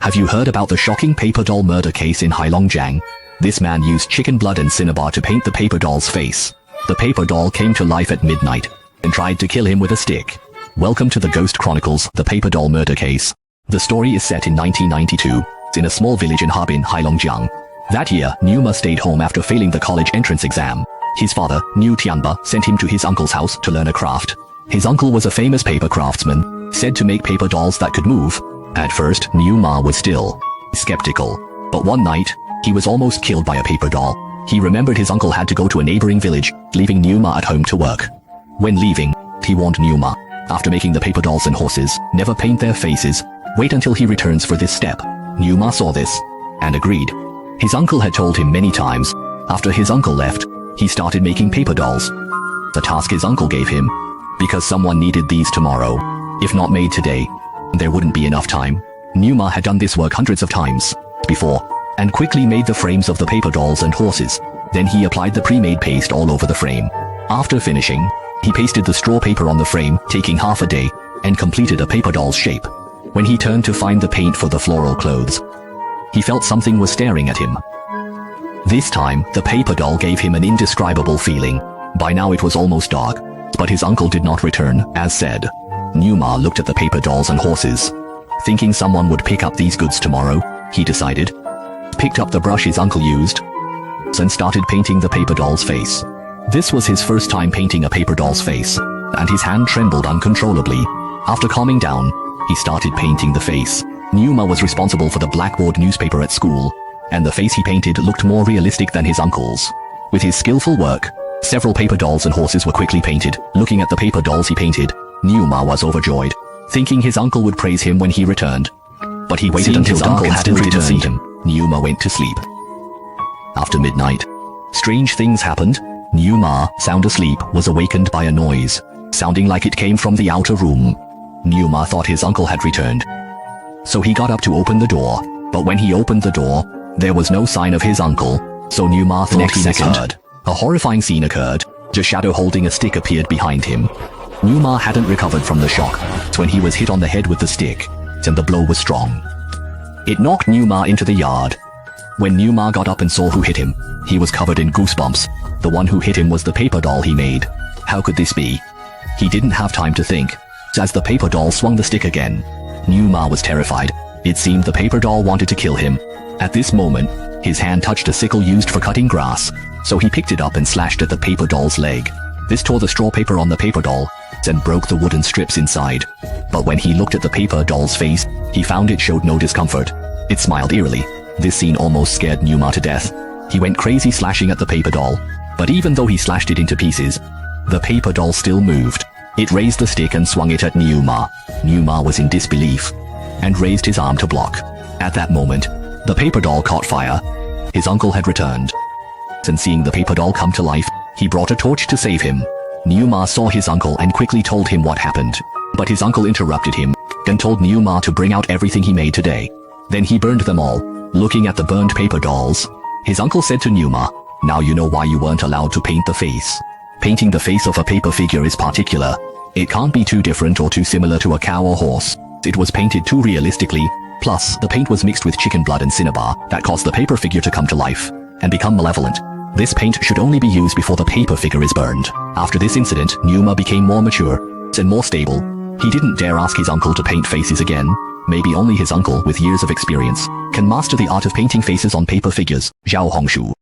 Have you heard about the shocking paper doll murder case in Heilongjiang? This man used chicken blood and cinnabar to paint the paper doll's face. The paper doll came to life at midnight and tried to kill him with a stick. Welcome to the Ghost Chronicles, the paper doll murder case. The story is set in 1992, in a small village in Harbin, Heilongjiang. That year, Numa stayed home after failing the college entrance exam. His father, New Tianba, sent him to his uncle's house to learn a craft. His uncle was a famous paper craftsman, said to make paper dolls that could move. At first, Numa was still skeptical. But one night, he was almost killed by a paper doll. He remembered his uncle had to go to a neighboring village, leaving Numa at home to work. When leaving, he warned Numa, after making the paper dolls and horses, never paint their faces, wait until he returns for this step. Numa saw this, and agreed. His uncle had told him many times. After his uncle left, he started making paper dolls. The task his uncle gave him, because someone needed these tomorrow. If not made today, there wouldn't be enough time. Numa had done this work hundreds of times before, and quickly made the frames of the paper dolls and horses. Then he applied the pre-made paste all over the frame. After finishing, he pasted the straw paper on the frame, taking half a day, and completed a paper doll's shape. When he turned to find the paint for the floral clothes, he felt something was staring at him. This time, the paper doll gave him an indescribable feeling. By now it was almost dark, but his uncle did not return, as said. Numa looked at the paper dolls and horses. Thinking someone would pick up these goods tomorrow, he decided. Picked up the brush his uncle used, and started painting the paper doll's face. This was his first time painting a paper doll's face, and his hand trembled uncontrollably. After calming down, he started painting the face. Numa was responsible for the blackboard newspaper at school, and the face he painted looked more realistic than his uncle's. With his skillful work, several paper dolls and horses were quickly painted. Looking at the paper dolls he painted, Numa was overjoyed, thinking his uncle would praise him when he returned. But he waited until his uncle still didn't see him. Numa went to sleep. After midnight, strange things happened. Numa, sound asleep, was awakened by a noise, sounding like it came from the outer room. Numa thought his uncle had returned, so he got up to open the door. But when he opened the door, there was no sign of his uncle, so Numa thought he misheard. A horrifying scene occurred. A shadow holding a stick appeared behind him. Numa hadn't recovered from the shock when he was hit on the head with the stick, and the blow was strong. It knocked Numa into the yard. When Numa got up and saw who hit him, he was covered in goosebumps. The one who hit him was the paper doll he made. How could this be? He didn't have time to think, as the paper doll swung the stick again. Numa was terrified. It seemed the paper doll wanted to kill him. At this moment, his hand touched a sickle used for cutting grass, so he picked it up and slashed at the paper doll's leg. This tore the straw paper on the paper doll, and broke the wooden strips inside. But when he looked at the paper doll's face, he found it showed no discomfort. It smiled eerily. This scene almost scared Numa to death. He went crazy slashing at the paper doll. But even though he slashed it into pieces, the paper doll still moved. It raised the stick and swung it at Numa. Numa was in disbelief, and raised his arm to block. At that moment, the paper doll caught fire. His uncle had returned, and seeing the paper doll come to life, he brought a torch to save him. Numa saw his uncle and quickly told him what happened. But his uncle interrupted him, and told Numa to bring out everything he made today. Then he burned them all. Looking at the burned paper dolls, his uncle said to Numa, "Now you know why you weren't allowed to paint the face. Painting the face of a paper figure is particular. It can't be too different or too similar to a cow or horse. It was painted too realistically. Plus, the paint was mixed with chicken blood and cinnabar that caused the paper figure to come to life and become malevolent. This paint should only be used before the paper figure is burned." After this incident, Numa became more mature and more stable. He didn't dare ask his uncle to paint faces again. Maybe only his uncle, with years of experience, can master the art of painting faces on paper figures. Zhao Hongshu.